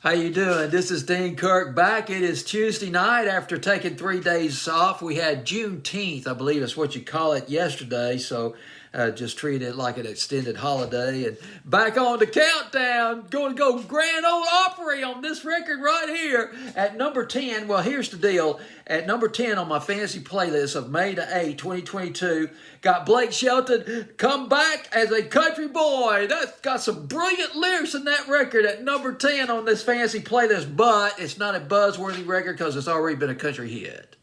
How you doing? This is Dean Kirk back. It is Tuesday night after taking 3 days off. We had Juneteenth, I believe is what you call it, yesterday. So just treat it like an extended holiday. And back on the countdown, going to go Grand Ole Opry on this record right here at number 10. Well, here's the deal. At number 10 on my fantasy playlist of May the 8th, 2022, got Blake Shelton, Come Back as a Country Boy. That's got some brilliant lyrics in that record at number 10 on this fantasy playlist, but it's not a Buzzworthy record because it's already been a country hit.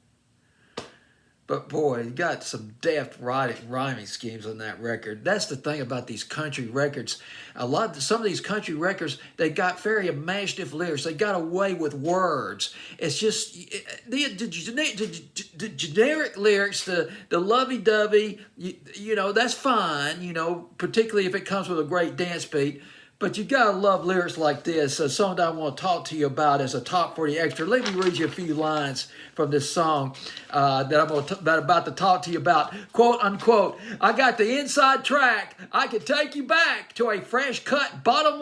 But boy, you got some deft rhyming schemes on that record. That's the thing about these country records. Some of these country records, they got very imaginative lyrics. They got away with words. It's just the generic lyrics, the lovey-dovey. You know, that's fine. You know, particularly if it comes with a great dance beat. But you gotta love lyrics like this. A song that I want to talk to you about is a Top 40 Extra. Let me read you a few lines from this song that I'm about to talk to you about. Quote unquote, I got the inside track. I can take you back to a fresh cut bottom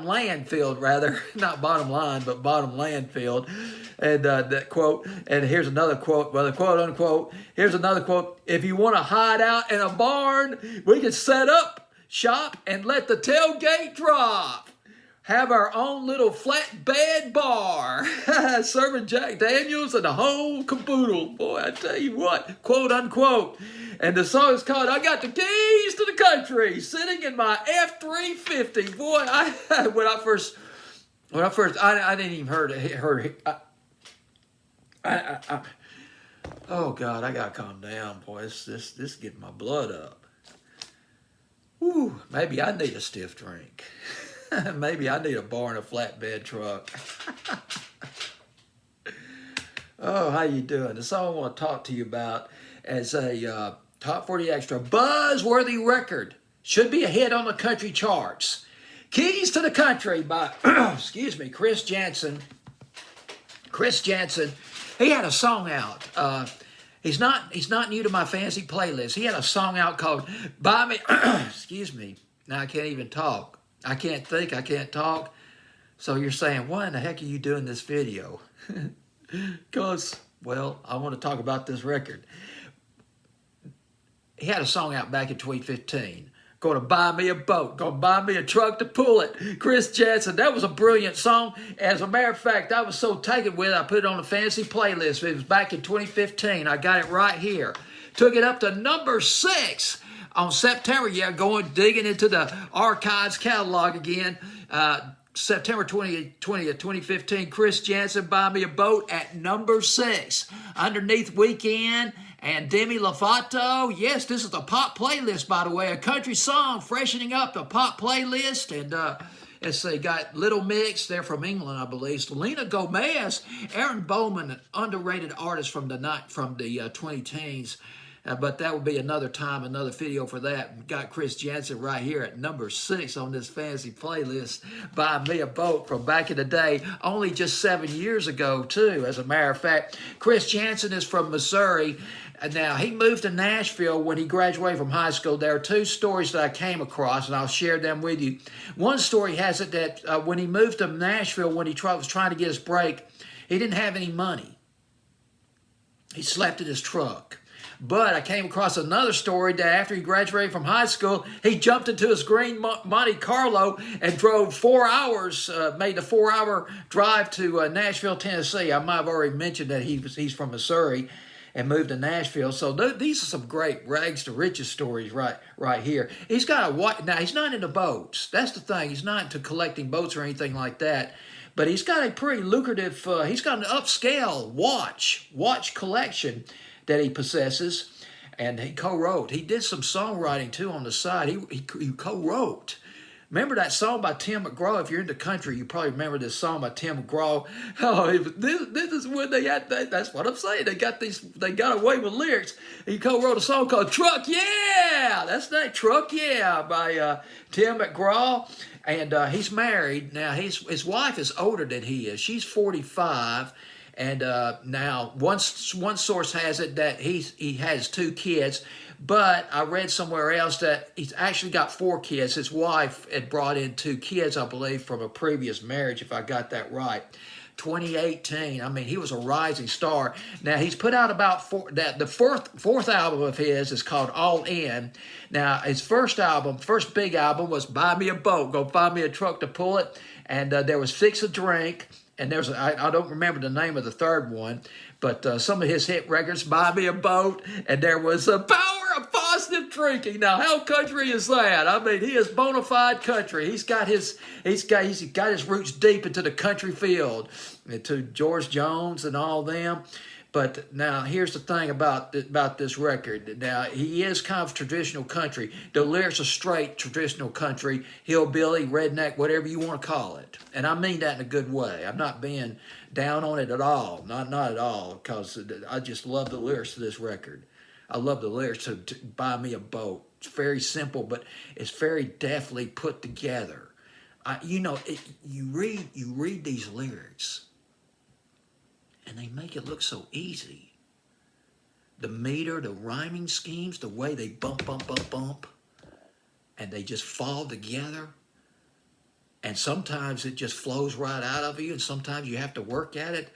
land field rather. Not bottom line, but bottom land field. And that quote, and here's another quote, well, quote unquote, here's another quote. If you want to hide out in a barn, we can set up shop and let the tailgate drop. Have our own little flatbed bar. Serving Jack Daniels and the whole caboodle. Boy, I tell you what, quote unquote. And the song is called I Got the Keys to the Country, sitting in my F-350. Boy, when I first, I didn't even heard it. Oh God, I gotta calm down, boy. This is getting my blood up. Ooh, maybe I need a stiff drink. Maybe I need a bar and a flatbed truck. Oh, how you doing? The song I want to talk to you about as a Top 40 Extra Buzzworthy record. Should be a hit on the country charts. Keys to the Country by, Chris Janson. Chris Janson, he had a song out. He's not new to my fantasy playlist. He had a song out called Buy Me, Now I can't even talk. I can't think, I can't talk. So you're saying, why in the heck are you doing this video? Because, well, I want to talk about this record. He had a song out back in 2015. Going to buy me a boat. Going to buy me a truck to pull it. Chris Janson. That was a brilliant song. As a matter of fact, I was so taken with it, I put it on the fantasy playlist. It was back in 2015. I got it right here. Took it up to number 6 on September. Yeah, digging into the archives catalog again. September 20th, 2015. Chris Janson, Buy Me a Boat at number 6. Underneath Weekend and Demi Lovato. Yes, this is a pop playlist, by the way. A country song freshening up the pop playlist. And let's see, got Little Mix. They're from England, I believe. Selena Gomez. Aaron Bowman, an underrated artist from the 20-teens. But that would be another time, another video for that. We got Chris Janson right here at number 6 on this fantasy playlist. Buy Me a Boat from back in the day. Only just 7 years ago, too, as a matter of fact. Chris Janson is from Missouri. Now, he moved to Nashville when he graduated from high school. There are 2 stories that I came across, and I'll share them with you. One story has it that when he moved to Nashville, when he was trying to get his break, he didn't have any money. He slept in his truck. But I came across another story that after he graduated from high school, he jumped into his green Monte Carlo and drove 4 hours, made a 4-hour drive to Nashville, Tennessee. I might have already mentioned that he's from Missouri and moved to Nashville. So these are some great rags to riches stories right here. He's got now he's not into boats. That's the thing. He's not into collecting boats or anything like that. But he's got a pretty lucrative, he's got an upscale watch collection that he possesses, and he co-wrote. He did some songwriting too on the side. He co-wrote. Remember that song by Tim McGraw? If you're into country, you probably remember this song by Tim McGraw. Oh, this is when they had. That's what I'm saying. They got away with lyrics. He co-wrote a song called "Truck Yeah." That's that "Truck Yeah" by Tim McGraw, and he's married now. His wife is older than he is. She's 45. And now one source has it that he has 2 kids, but I read somewhere else that he's actually got 4 kids. His wife had brought in 2 kids, I believe, from a previous marriage, if I got that right. 2018. I mean, he was a rising star. Now he's put out about the fourth album of his is called All In. Now his first big album was Buy Me a Boat, Go Find Me a Truck to Pull It, and there was Fix a Drink, and there's I don't remember the name of the third one, but some of his hit records, Buy Me a Boat, and there was a Power of Positive Drinking. Now, how country is that? I mean, he is bona fide country. He's got his roots deep into the country field, to George Jones and all them. But now, here's the thing about this record. Now, he is kind of traditional country. The lyrics are straight traditional country, hillbilly, redneck, whatever you want to call it. And I mean that in a good way. I'm not being down on it at all. Not at all, because I just love the lyrics to this record. I love the lyrics to Buy Me a Boat. It's very simple, but it's very deftly put together. You read these lyrics, and they make it look so easy. The meter, the rhyming schemes, the way they bump, bump, bump, bump, and they just fall together. And sometimes it just flows right out of you, and sometimes you have to work at it.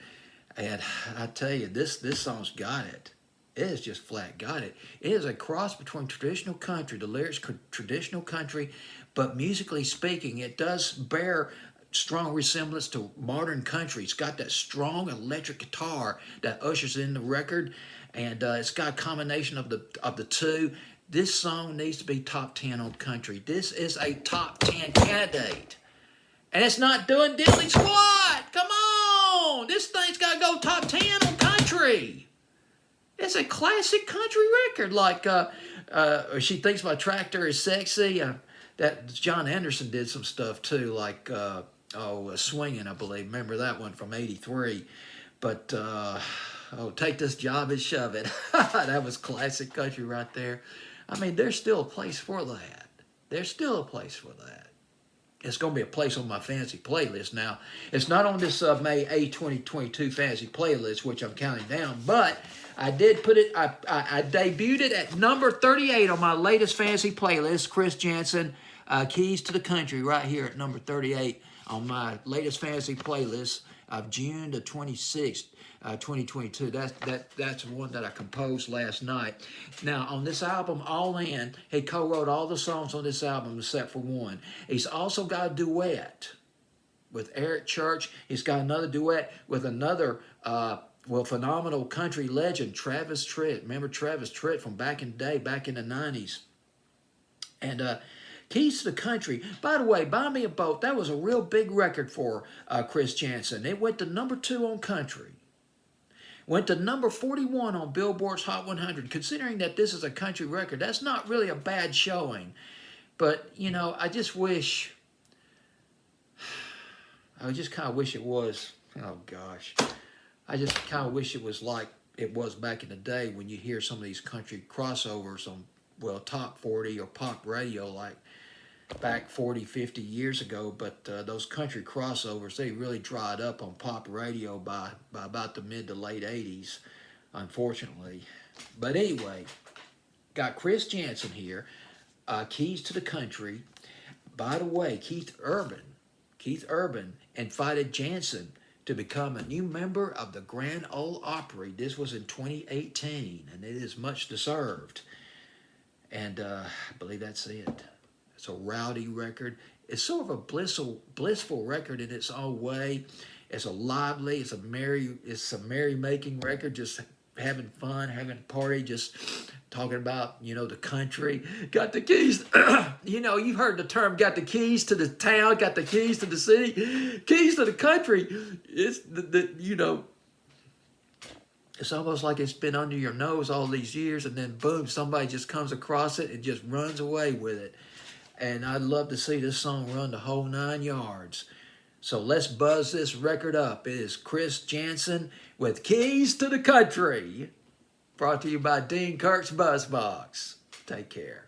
And I tell you, this song's got it. It is just flat got it. It is a cross between traditional country, the lyrics traditional country, but musically speaking, it does bear strong resemblance to modern country. It's got that strong electric guitar that ushers in the record, and it's got a combination of the two. This song needs to be top 10 on country. This is a top 10 candidate. And it's not doing diddly squat. Come on. This thing's got to go top 10 on country. It's a classic country record. Like, She Thinks My Tractor is Sexy. That John Anderson did some stuff too, like Swinging, I believe. Remember that one from '83. But, Take This Job and Shove It. That was classic country right there. I mean, there's still a place for that. There's still a place for that. It's going to be a place on my fantasy playlist now. It's not on this May 8, 2022 fantasy playlist, which I'm counting down, but I did put it, I debuted it at number 38 on my latest fantasy playlist, Chris Janson, Keys to the Country, right here at number 38 on my latest fantasy playlist of June the 26th. 2022. That's one that I composed last night. Now, on this album, All In, he co-wrote all the songs on this album except for one. He's also got a duet with Eric Church. He's got another duet with another phenomenal country legend, Travis Tritt. Remember Travis Tritt from back in the day, back in the 90s. And Keys to the Country. By the way, Buy Me a Boat, that was a real big record for Chris Janson. It went to number 2 on country. Went to number 41 on Billboard's Hot 100. Considering that this is a country record, that's not really a bad showing. But, I just wish, I just kind of wish it was, oh gosh. I just kind of wish it was like it was back in the day when you hear some of these country crossovers on, top 40 or pop radio, like back 40, 50 years ago, but those country crossovers, they really dried up on pop radio by about the mid to late 80s, unfortunately. But anyway, got Chris Janson here, Keys to the Country. By the way, Keith Urban invited Janson to become a new member of the Grand Ole Opry. This was in 2018, and it is much deserved. And I believe that's it. It's a rowdy record. It's sort of a blissful record in its own way. It's a lively, it's a merry-making record, just having fun, having a party, just talking about, the country. Got the keys. You've heard the term, got the keys to the town, got the keys to the city, keys to the country. It's, it's almost like it's been under your nose all these years, and then boom, somebody just comes across it and just runs away with it. And I'd love to see this song run the whole 9 yards. So let's buzz this record up. It is Chris Janson with Keys to the Country. Brought to you by Dean Kirk's Buzzbox. Take care.